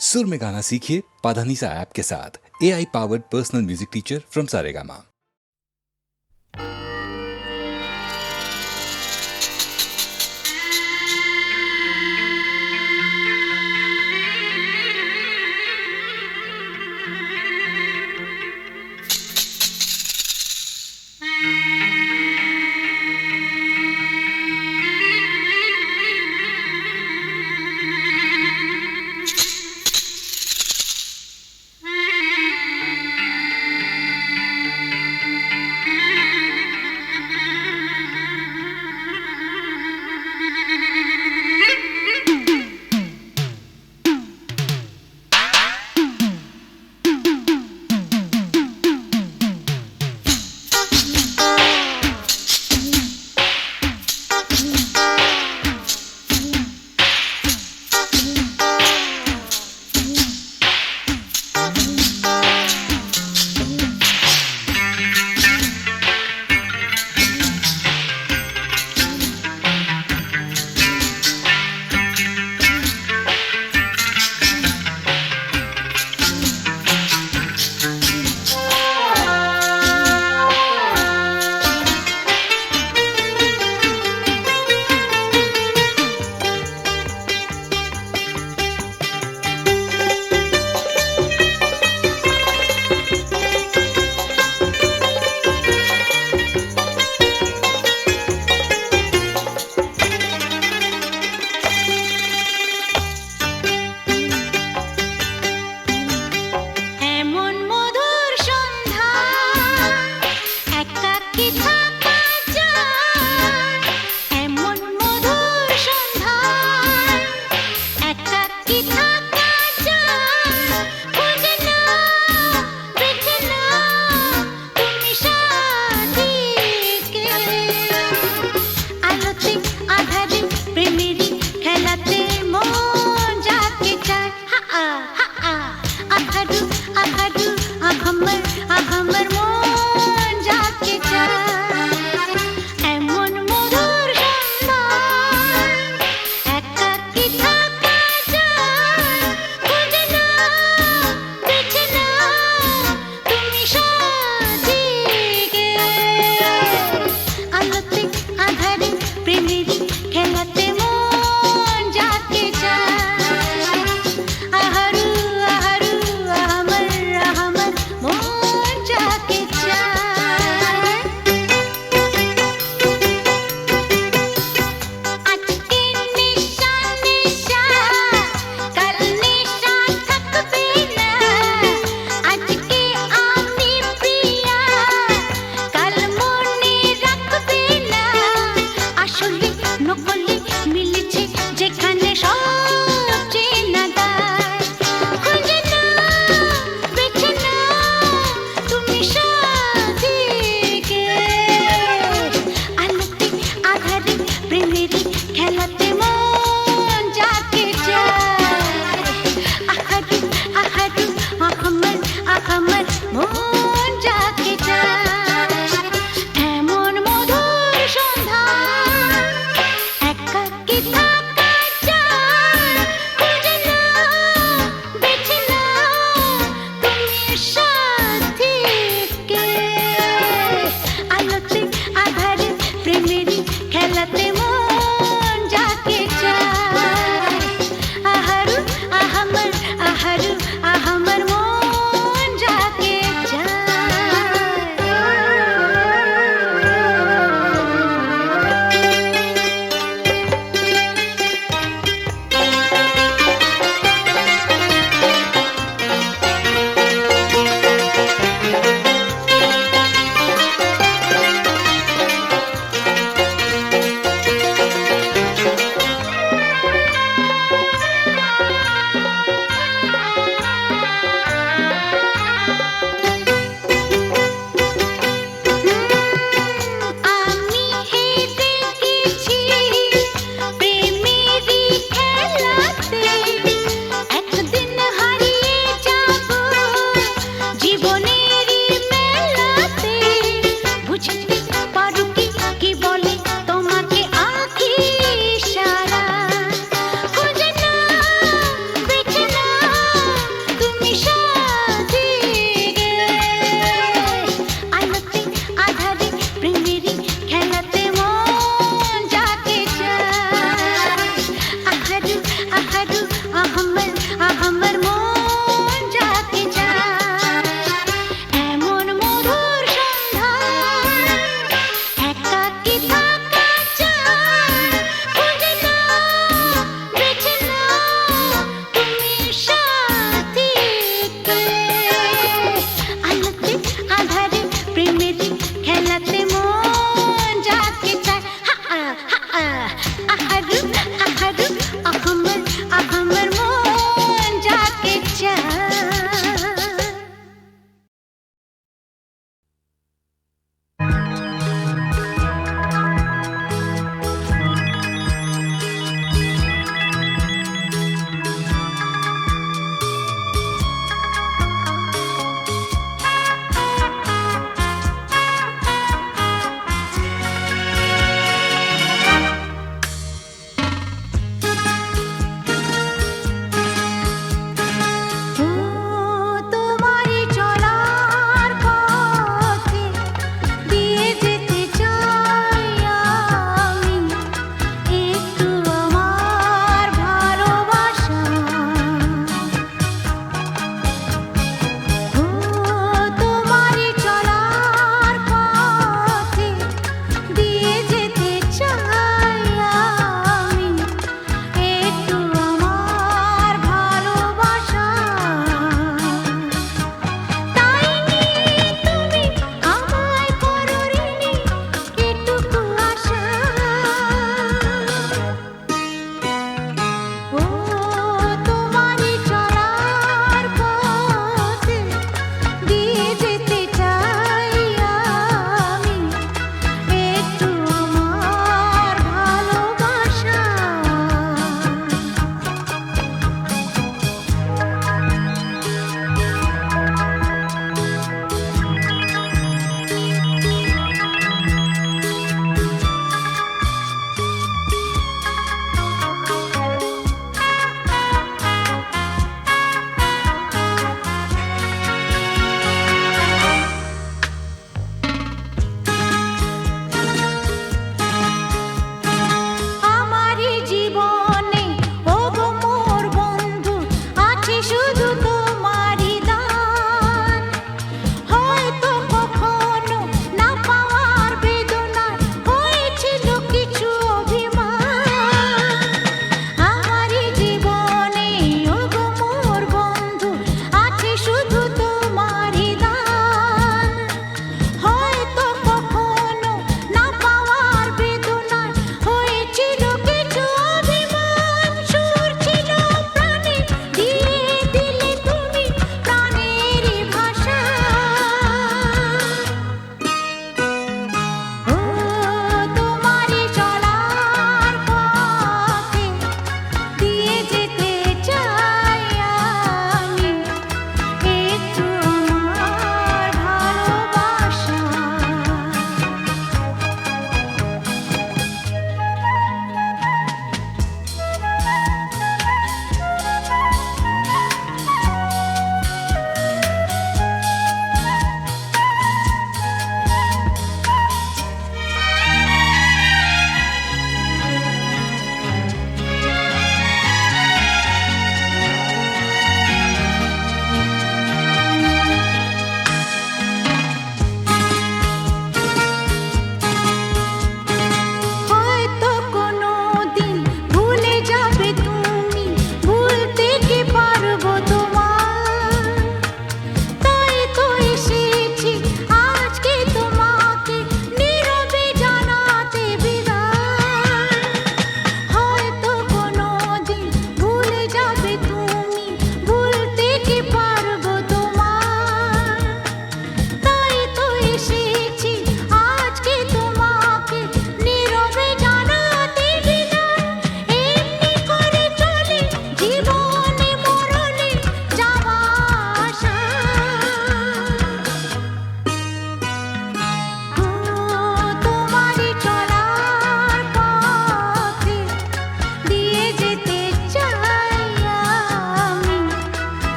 सुर में गाना सीखिए पाधानीसा ऐप के साथ। AI powered personal music teacher from Saregama.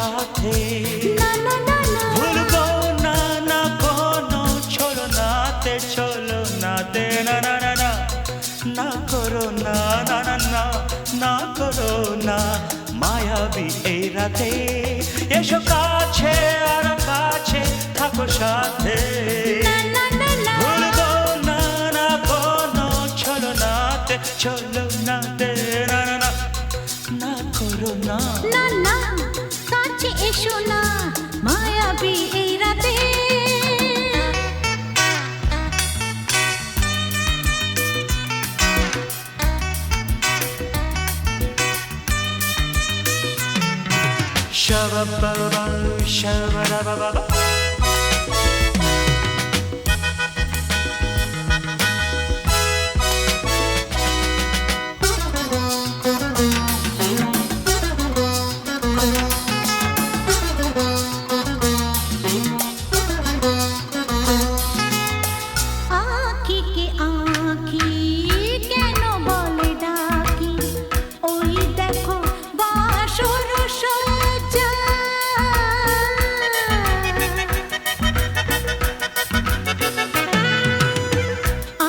সাথে না না না না ভুলবো না না কোনো ছলনাতে ছলনাতে না না না না না করো না না না না না করো না মায়াবী এই রাতে এসো কাছে আর কাছে থাকো সাথে না না না না ভুলবো না না কোনো ছলনাতে ছলনাতে না না না না করো না না না কাছে এসো না মায়াবী এই রাতে Shabba-ba-ba, shabba-da-ba-ba-ba. আঁখি কে আঁখি কেন বলে ডাকি ওই দেখো বাসর সজ্জা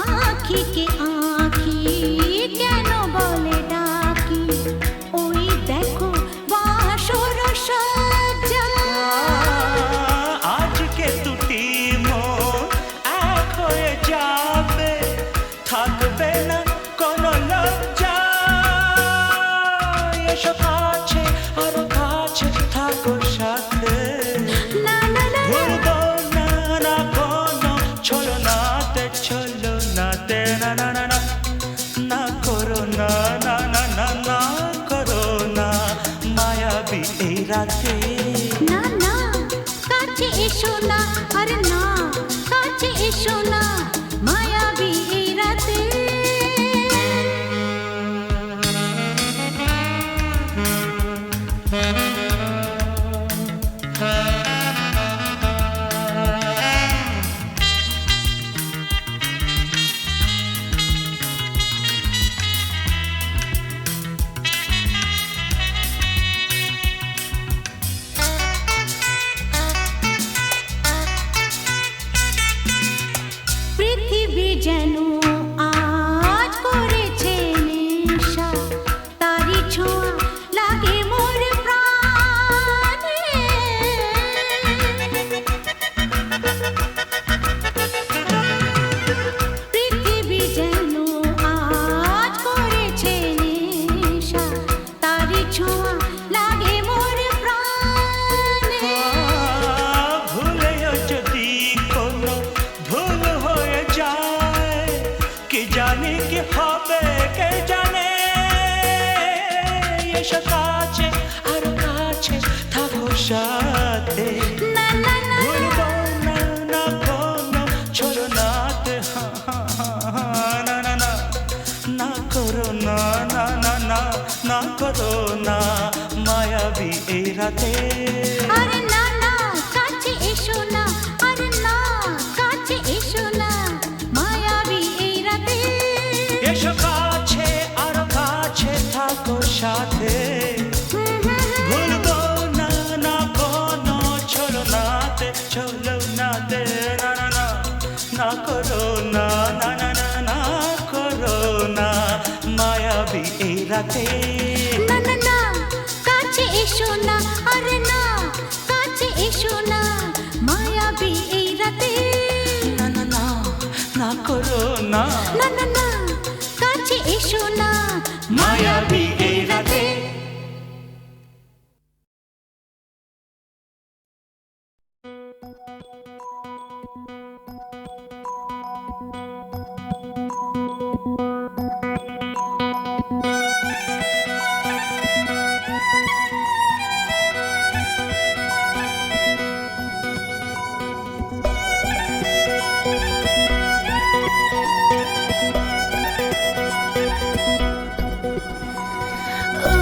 আঁখি কে আঁখি কেন বলে ডাকি ওই দেখো বাসর সজ্জা আজকে দুটি মন এক হয়ে যাবে থাকবে না কোনো লজ্জা এসো কাছে আরো কাছে থাকো সাথে না না না ভুলবো না না কোনো ছলনাতে ছলনাতে না না না না না করো না না না না না করো না মায়াবী এই রাতে না না কাছে এসো না আরে না কাছে এসো না মায়াবী এই রাতে পৃথিবী যেন আজ করেছে নেশা তারি ছোঁয়া লাগে মোর প্রাণে পৃথিবী যেন আজ করেছে নেশা তারি ছোঁয়া লাগে মোর প্রাণে ভুলেও যদি কোনো ভুল হয়ে যায় কি জানি কি হবে কে জানে এসো কাছে আর কাছে থাকো সাথে না না না ভুলবো না না কোনো ছলনাতে না না না না করো না না না না না করো না মায়াবী এই রাতে আরে না না কাছে এসো না আরে না কাছে এসো না মায়াবী এই রাতে এসো কাছে আর কাছে থাকো সাথে ভুলবো না না কোনো ছলনাতে ছলনাতে না না না না করো না না না না না করো না মায়াবী এই রাতে না না না কাছে এসো না আরে না কাছে এসো না মায়াবী এই রাতে না না না না করো না না না না কাছে এসো না মায়াবী এই রাতে ও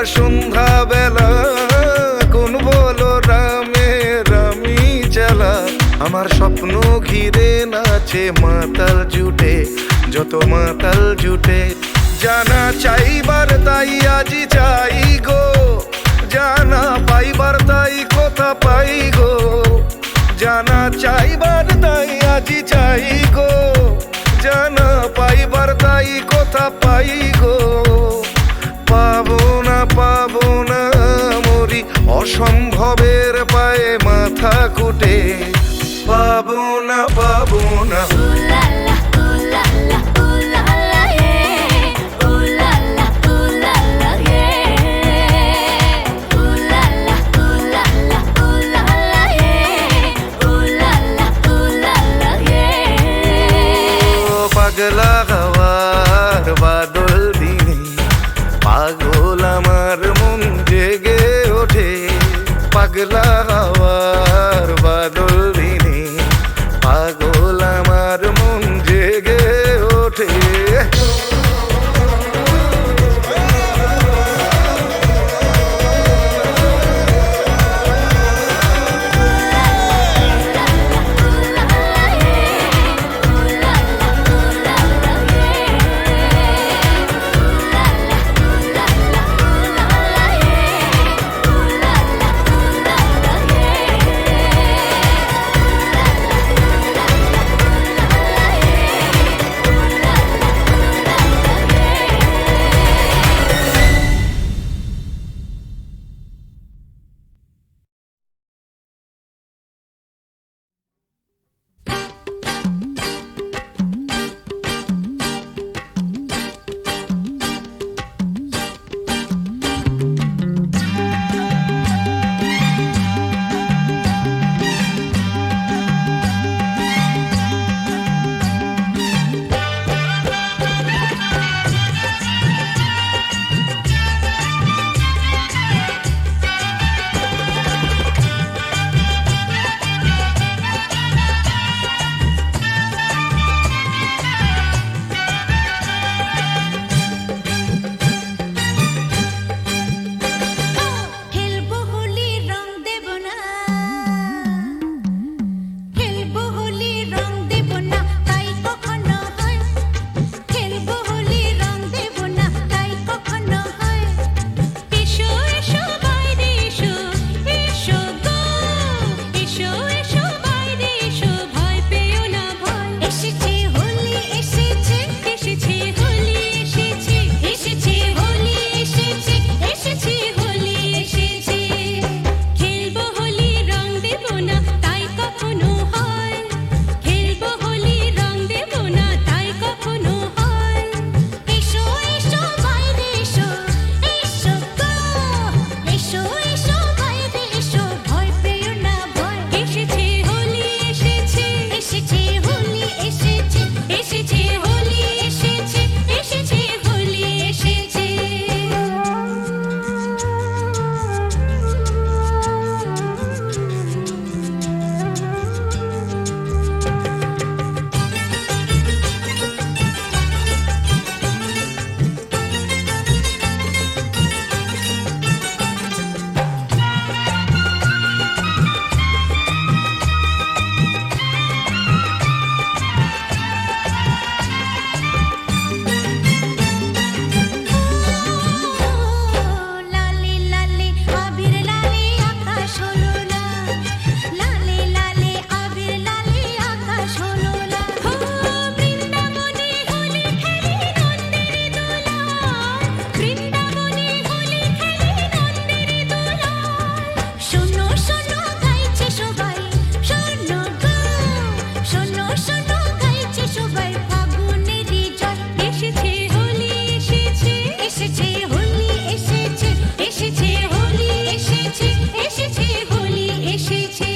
সন্ধ্যা বেলা কোন বলো রামে রামি চালা আমার স্বপ্ন ঘিরে নাচে মাতাল জুটে যত মাতাল জুটে জানা চাইবার তাই আজি চাই গো জানা পাইবার তাই কথা পাই গো জানা চাইবার তাই আজি চাই গো জানা পাইবার তাই কথা পাই গো পাবো না মরি অসম্ভবের পায়ে মাথা কুটে পাবো না Ooh la la, ooh la la, ooh la la, yeah. Ooh la la, ooh la la, yeah. Ooh la la, ooh la la, ooh la la, yeah. Ooh la la, ooh la la, yeah. ও পাগলা হওয়ার বাদল দিনে পাগল আমার মন জেগে ওঠে পাগলা হওয়ার বাদল দিনে পাগল আমার মন জেগে ওঠে খেলবো হোলি রং দেব না খেলবো হোলি রং দেব না তাই কখনো হয় খেলবো হোলি রং দেব না তাই কখনো হয় এসো এসো বাইরে এসো এসো গো এসো এসো বাইরে এসো ভয় পেও না ভয় এসেছে হোলি এসেছে এসেছে হোলি এসেছে এসেছে হোলি এসেছে এসেছে হোলি এসেছে খেলবো হোলি রং দেব না তাই কখনো হয় খেলবো হোলি রং দেব না তাই কখনো হয় এসো এসো বাইরে এসো এসো গো এসো এসো বাইরে এসো ভয় পেও না ভয় এসেছে হোলি এসেছে এসেছে হোলি এসেছে এসেছে হোলি এসেছে এসেছে হোলি এসেছে লালে লালে আবির লালে আকাশ হলো লাল লালে লালে আবির লালে আকাশ হলো লাল হো বৃন্দাবনে হোলি খেলে নন্দের দোলায় বৃন্দাবনে হোলি খেলে নন্দের দোলায় শোনো শোনো গাইছে সবাই শোনো গো শোনো শোনো গাইছে সবাই ফাগুনেরই জয় এসেছে হোলি এসেছে এসেছে হোলি এসেছে এসেছে হোলি এসেছে এসেছে হোলি এসেছে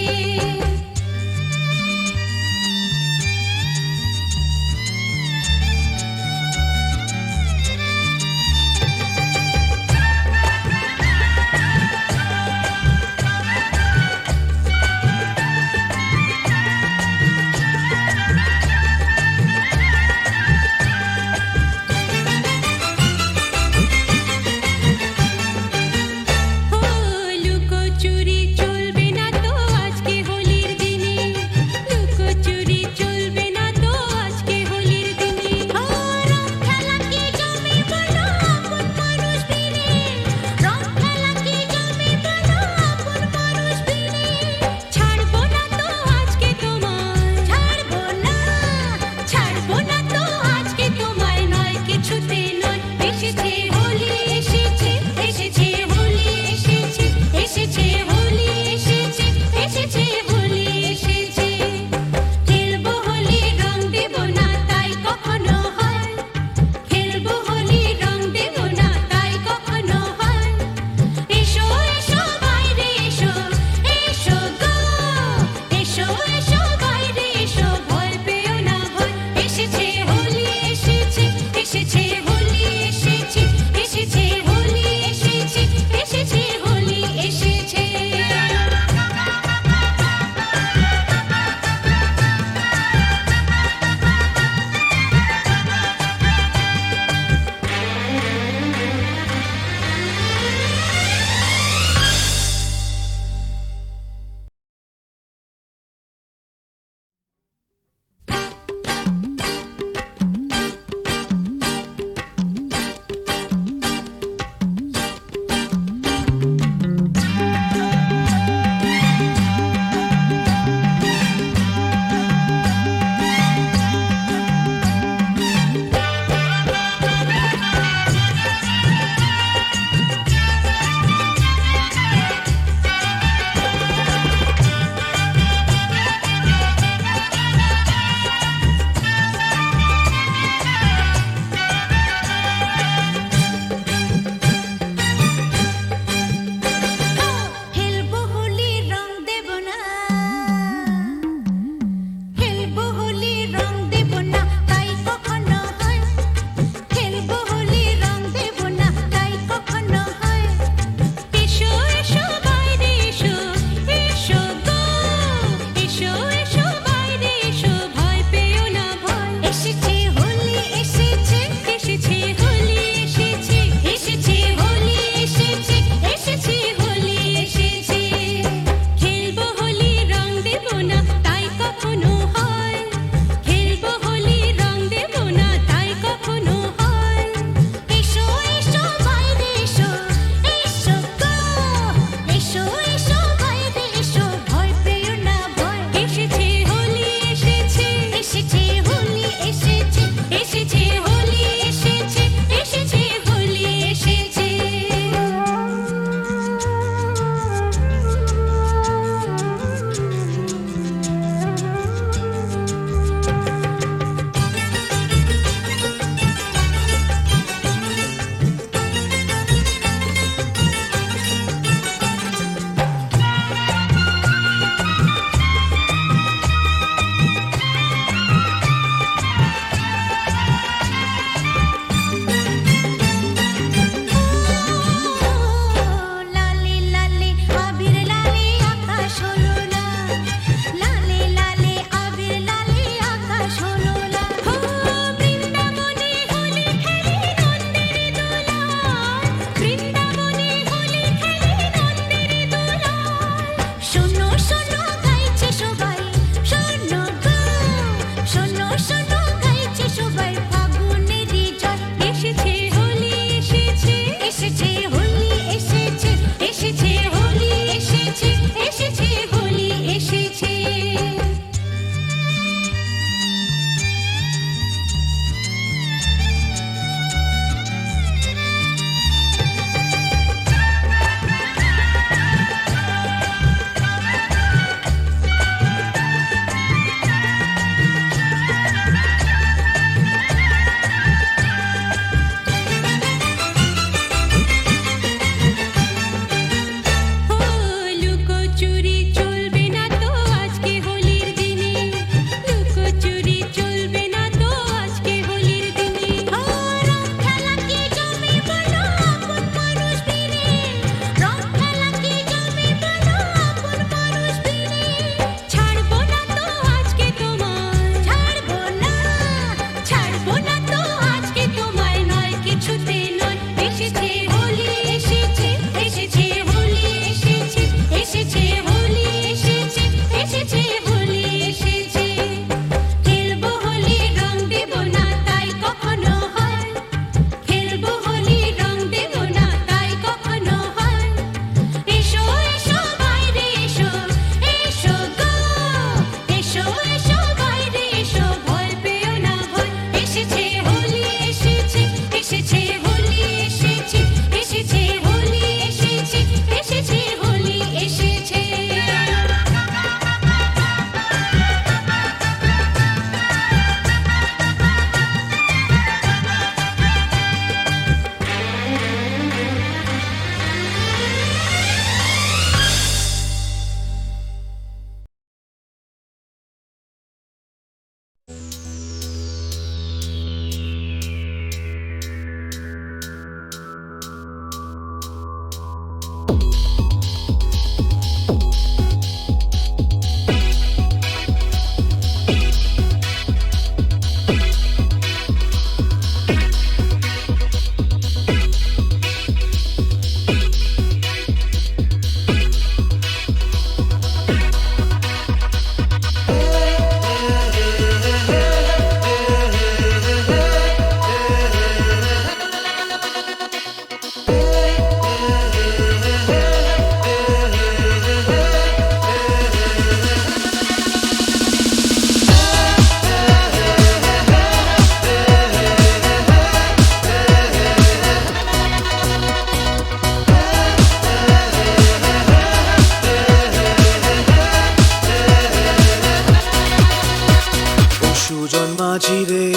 মাঝি রে,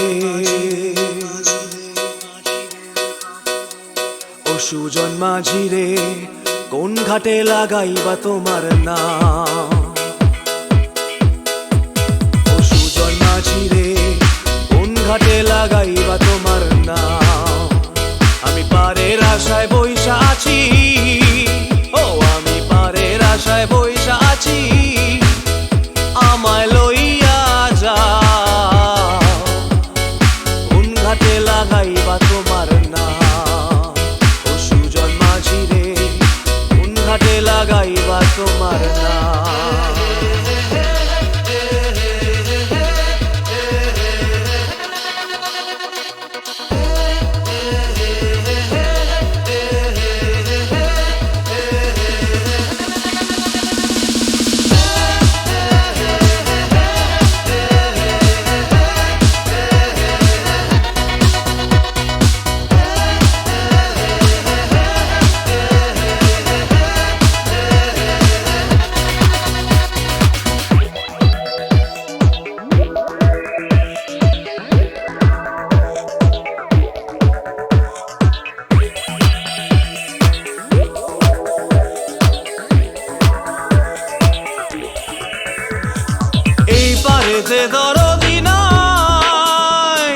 ও সুজন মাঝি রে, কোন ঘাটে লাগাইবা তোমার নাম? ও সুজন মাঝি রে, কোন ঘাটে লাগাইবা তোমার নাম? আমি পারের আশায় বইসা আছি, ও আমি পারের আশায় বইসা আছি, আমায় লইয়া যাও, কোন ঘাটে লাগাইবা তোমার নাম? ও সুজন মাঝি রে, কোন ঘাটে লাগাইবা তোমার নাম? এই পারেতে দরদি নাই,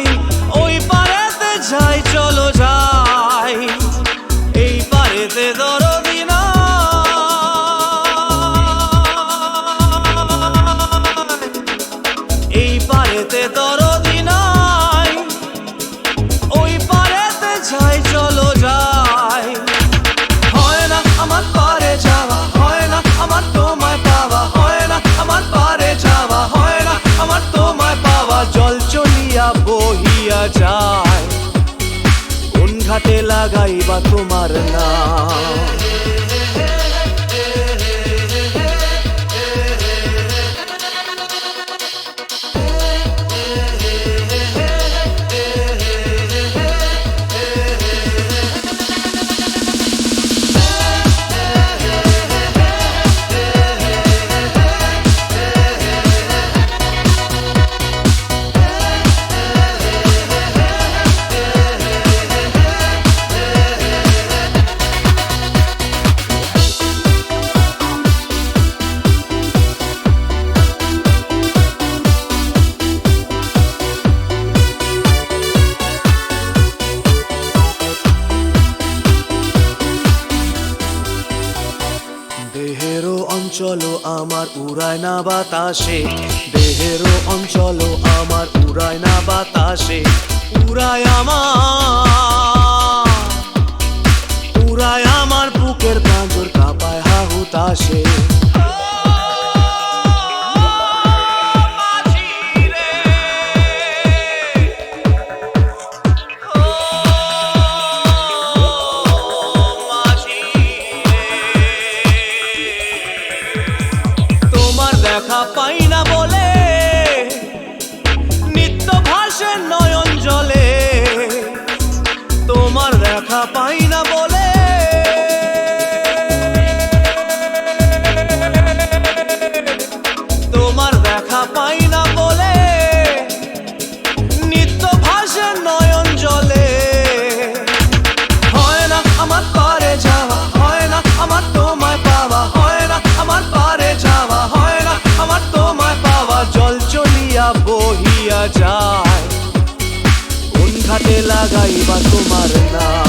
ওই পারেতে যাই চলো যাই, এই পারেতে দরদি নাই, এই পারেতে দরদি নাই, ওই পারেতে যাই চলো যাই। হয় না আমার পারে যাওয়া, হয় না আমার তোমায় পাওয়া, হয় না আমার পারে যাওয়া, হয় না আমার তোমায় পাওয়া, জল চলিয়া বহিয়া যায়, কোন ঘাটে লাগাইবা তোমার নাম? দেহেরও অঞ্চল আমার উড়ায় না বাতাসে, দেহেরও অঞ্চল আমার উড়ায় না বাতাসে, উড়ায় আমার বুকের পাঁজর কাঁপায় হাহুতাশে। দেখা পাই না বলে নিত্য ভাসে নয়ন জলে, তোমার দেখা পাই না বলে, তোমার দেখা পাই না বলে নিত্য ভাসে নয়ন জলে। হয় না আমার পারে যাওয়া, হয় না আমার তোমায় পাওয়া, হয় না আমার পারে যাওয়া, হয় না আমার তোমায় পাওয়া, জল চলিয়া বহিয়া যায়, কোন ঘাটে লাগাইবা তোমার নাম?